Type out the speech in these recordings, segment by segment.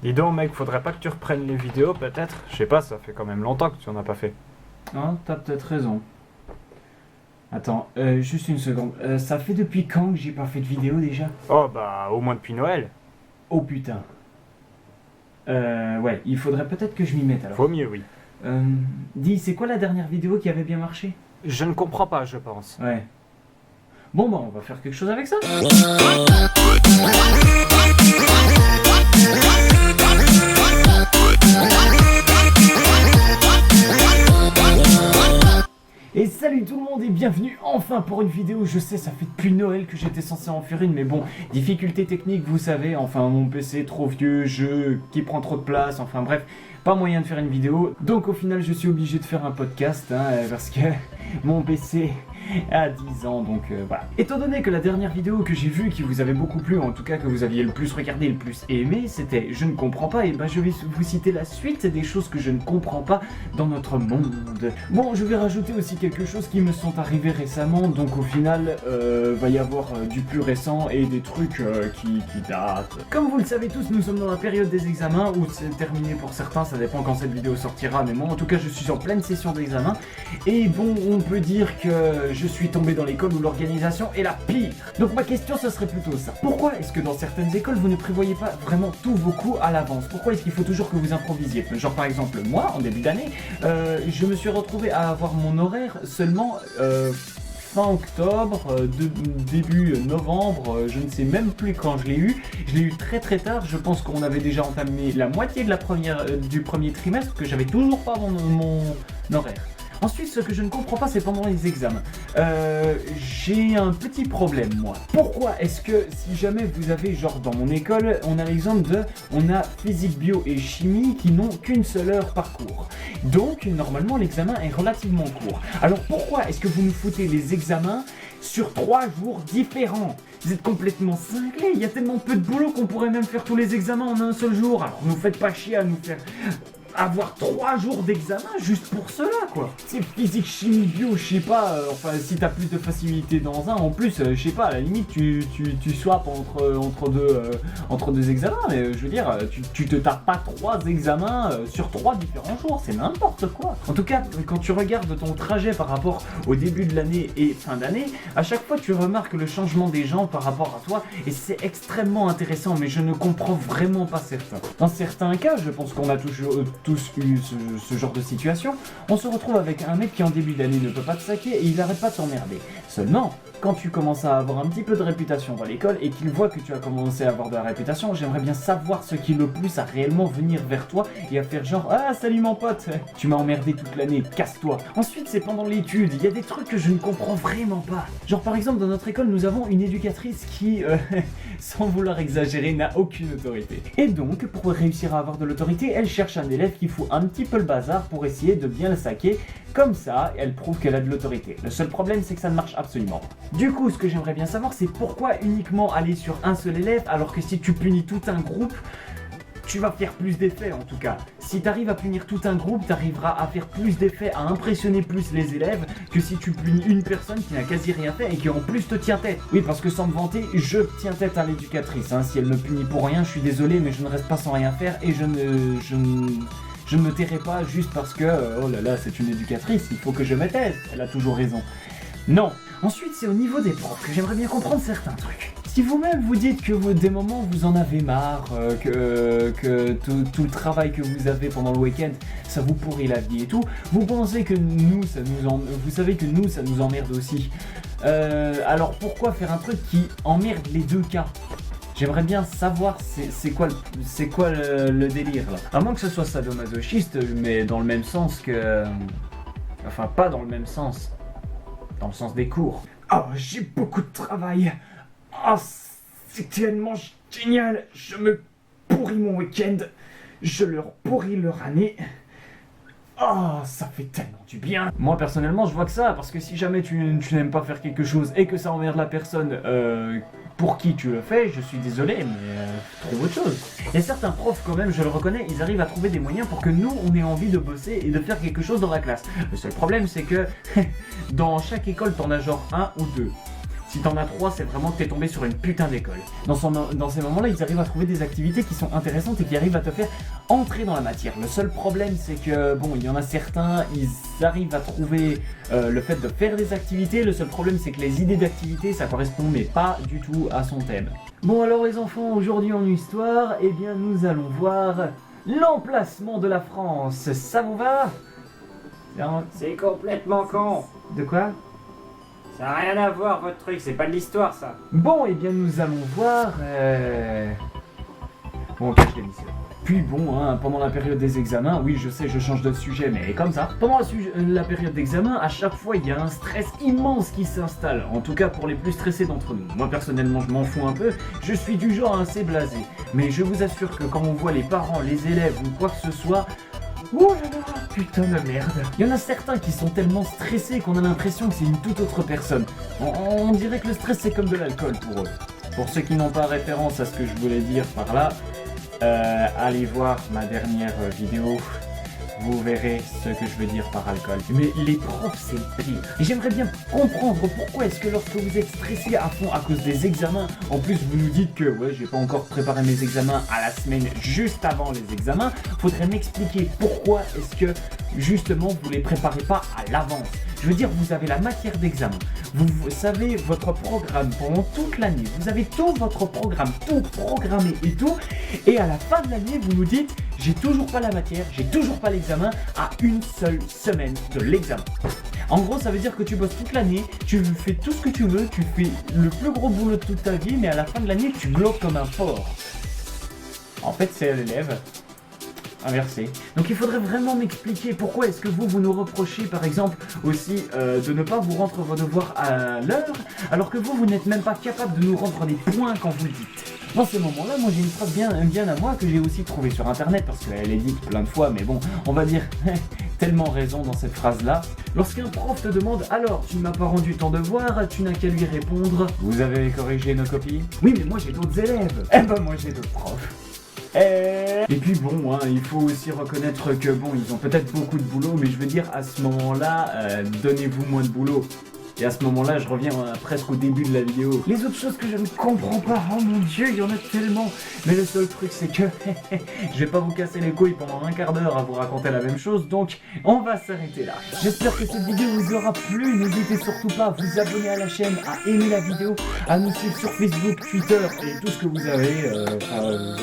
Dis donc mec, faudrait pas que tu reprennes les vidéos peut-être? Je sais pas, ça fait quand même longtemps que tu en as pas fait. Ah, t'as peut-être raison. Attends, juste une seconde. Ça fait depuis quand que j'ai pas fait de vidéo déjà? Oh bah au moins depuis Noël. Oh putain. Ouais, il faudrait peut-être que je m'y mette alors. Faut mieux, oui. Dis, c'est quoi la dernière vidéo qui avait bien marché? Je ne comprends pas, je pense. Ouais. Bon bah on va faire quelque chose avec ça. Et salut tout le monde et bienvenue enfin pour une vidéo. Je sais, ça fait depuis Noël que j'étais censé en faire une, mais bon, difficulté technique, vous savez, enfin mon PC trop vieux, jeu qui prend trop de place, enfin bref, pas moyen de faire une vidéo. Donc au final je suis obligé de faire un podcast, parce que mon PC a 10 ans, donc voilà. Étant donné que la dernière vidéo que j'ai vue, qui vous avait beaucoup plu, en tout cas que vous aviez le plus regardé, le plus aimé, c'était Je ne comprends pas, et ben je vais vous citer la suite des choses que je ne comprends pas dans notre monde. Bon, je vais rajouter aussi quelque chose qui me sont arrivés récemment, donc au final, va y avoir du plus récent et des trucs qui datent. Comme vous le savez tous, nous sommes dans la période des examens, ou c'est terminé pour certains, ça dépend quand cette vidéo sortira, mais moi en tout cas je suis en pleine session d'examen, et bon, on peut dire que je suis tombé dans l'école où l'organisation est la pire. Donc ma question, ce serait plutôt ça. Pourquoi est-ce que dans certaines écoles, vous ne prévoyez pas vraiment tous vos cours à l'avance? Pourquoi est-ce qu'il faut toujours que vous improvisiez? Genre par exemple, moi, en début d'année, je me suis retrouvé à avoir mon horaire seulement fin octobre, début novembre, je ne sais même plus quand je l'ai eu. Je l'ai eu très très tard, je pense qu'on avait déjà entamé la moitié de du premier trimestre, que j'avais toujours pas mon horaire. Ensuite, ce que je ne comprends pas, c'est pendant les examens. J'ai un petit problème, moi. Pourquoi est-ce que, si jamais vous avez, genre dans mon école, on a l'exemple de, on a physique, bio et chimie qui n'ont qu'une seule heure par cours. Donc, normalement, l'examen est relativement court. Alors, pourquoi est-ce que vous nous foutez les examens sur 3 jours différents? Vous êtes complètement cinglés, il y a tellement peu de boulot qu'on pourrait même faire tous les examens en un seul jour. Alors, ne nous faites pas chier à nous faire avoir 3 jours d'examen juste pour cela, quoi. C'est physique, chimie, bio, je sais pas, enfin si t'as plus de facilité dans un, en plus, je sais pas, à la limite tu swaps entre deux examens, mais je veux dire, tu te tapes pas 3 examens sur 3 différents jours, c'est n'importe quoi. En tout cas, quand tu regardes ton trajet par rapport au début de l'année et fin d'année, à chaque fois tu remarques le changement des gens par rapport à toi, et c'est extrêmement intéressant, mais je ne comprends vraiment pas certains. Dans certains cas, je pense qu'on a tous eu ce genre de situation, on se retrouve avec un mec qui en début d'année ne peut pas te saquer et il arrête pas de t'emmerder. Seulement, quand tu commences à avoir un petit peu de réputation dans l'école et qu'il voit que tu as commencé à avoir de la réputation, j'aimerais bien savoir ce qui le pousse à réellement venir vers toi et à faire genre « Ah, salut mon pote, tu m'as emmerdé toute l'année, casse-toi ». Ensuite, c'est pendant l'étude, il y a des trucs que je ne comprends vraiment pas. Genre par exemple, dans notre école, nous avons une éducatrice qui, sans vouloir exagérer, n'a aucune autorité. Et donc, pour réussir à avoir de l'autorité, elle cherche un élève qui fout un petit peu le bazar pour essayer de bien le saquer. Comme ça, elle prouve qu'elle a de l'autorité. Le seul problème, c'est que ça ne marche absolument pas. Du coup, ce que j'aimerais bien savoir, c'est pourquoi uniquement aller sur un seul élève, alors que si tu punis tout un groupe, tu vas faire plus d'effets en tout cas. Si tu arrives à punir tout un groupe, tu arriveras à faire plus d'effets, à impressionner plus les élèves que si tu punis une personne qui n'a quasi rien fait et qui en plus te tient tête. Oui, parce que sans me vanter, je tiens tête à l'éducatrice. Si elle me punit pour rien, je suis désolé, mais je ne reste pas sans rien faire et je ne me tairai pas juste parce que, oh là là, c'est une éducatrice, il faut que je me taise, elle a toujours raison. Non. Ensuite, c'est au niveau des profs que j'aimerais bien comprendre certains trucs. Si vous-même vous dites que des moments vous en avez marre, que tout le travail que vous avez pendant le week-end, ça vous pourrit la vie et tout, vous pensez que nous, vous savez que nous, ça nous emmerde aussi. Alors pourquoi faire un truc qui emmerde les deux cas? J'aimerais bien savoir c'est quoi le délire là. À moins que ce soit sadomasochiste, mais dans le même sens que... Enfin, pas dans le même sens. Dans le sens des cours. Oh, j'ai beaucoup de travail. Oh, c'est tellement génial. Je me pourris mon week-end. Je leur pourris leur année. Oh, ça fait tellement du bien. Moi, personnellement, je vois que ça, parce que si jamais tu n'aimes pas faire quelque chose et que ça emmerde la personne pour qui tu le fais, je suis désolé, mais trouve autre chose. Il y a certains profs, quand même, je le reconnais, ils arrivent à trouver des moyens pour que nous, on ait envie de bosser et de faire quelque chose dans la classe. Le seul problème, c'est que dans chaque école, t'en as genre un ou deux. Si t'en as 3, c'est vraiment que t'es tombé sur une putain d'école. Dans ces moments-là, ils arrivent à trouver des activités qui sont intéressantes et qui arrivent à te faire entrer dans la matière. Le seul problème, c'est que, bon, il y en a certains, ils arrivent à trouver le fait de faire des activités. Le seul problème, c'est que les idées d'activités, ça correspond mais pas du tout à son thème. Bon alors les enfants, aujourd'hui en histoire, eh bien nous allons voir l'emplacement de la France. Ça vous va? C'est complètement con. De quoi? Ça n'a rien à voir votre truc, c'est pas de l'histoire ça. Bon, eh bien nous allons voir... Bon, cache l'émission. Puis bon, hein, pendant la période des examens, oui je sais, je change de sujet, mais comme ça. Pendant la période d'examen, à chaque fois, il y a un stress immense qui s'installe. En tout cas pour les plus stressés d'entre nous. Moi personnellement, je m'en fous un peu, je suis du genre assez blasé. Mais je vous assure que quand on voit les parents, les élèves ou quoi que ce soit... Oh là là, putain de merde. Il y en a certains qui sont tellement stressés qu'on a l'impression que c'est une toute autre personne. On dirait que le stress c'est comme de l'alcool pour eux. Pour ceux qui n'ont pas référence à ce que je voulais dire par là, allez voir ma dernière vidéo. Vous verrez ce que je veux dire par alcool. Mais les profs, c'est le pire. Et j'aimerais bien comprendre pourquoi est-ce que lorsque vous êtes stressé à fond à cause des examens, en plus vous nous dites que ouais, j'ai pas encore préparé mes examens à la semaine juste avant les examens, faudrait m'expliquer pourquoi est-ce que justement vous les préparez pas à l'avance. Je veux dire, vous avez la matière d'examen, vous savez votre programme pendant toute l'année, vous avez tout votre programme, tout programmé et tout, et à la fin de l'année, vous nous dites, j'ai toujours pas la matière, j'ai toujours pas l'examen à une seule semaine de l'examen. En gros, ça veut dire que tu bosses toute l'année, tu fais tout ce que tu veux, tu fais le plus gros boulot de toute ta vie, mais à la fin de l'année, tu bloques comme un porc. En fait, c'est à l'élève. Inversé. Donc il faudrait vraiment m'expliquer pourquoi est-ce que vous nous reprochez par exemple aussi de ne pas vous rendre vos devoirs à l'heure alors que vous n'êtes même pas capable de nous rendre des points quand vous le dites. Dans ces moments-là, moi j'ai une phrase bien à moi que j'ai aussi trouvée sur internet parce qu'elle est dite plein de fois, mais bon, on va dire tellement raison dans cette phrase-là. Lorsqu'un prof te demande « Alors, tu ne m'as pas rendu ton devoir, tu n'as qu'à lui répondre « Vous avez corrigé nos copies ?» Oui, mais moi j'ai d'autres élèves. Eh ben moi j'ai d'autres profs. Et puis bon, hein, il faut aussi reconnaître que bon, ils ont peut-être beaucoup de boulot, mais je veux dire, à ce moment-là, donnez-vous moins de boulot. Et à ce moment-là, je reviens presque au début de la vidéo. Les autres choses que je ne comprends pas, oh mon dieu, il y en a tellement. Mais le seul truc, c'est que je vais pas vous casser les couilles pendant un quart d'heure à vous raconter la même chose, donc on va s'arrêter là. J'espère que cette vidéo vous aura plu. N'hésitez surtout pas à vous abonner à la chaîne, à aimer la vidéo, à nous suivre sur Facebook, Twitter et tout ce que vous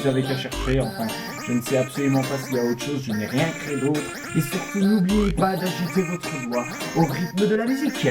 avez qu'à chercher, enfin. Je ne sais absolument pas s'il y a autre chose, je n'ai rien créé d'autre. Et surtout, n'oubliez pas d'agiter votre doigt au rythme de la musique.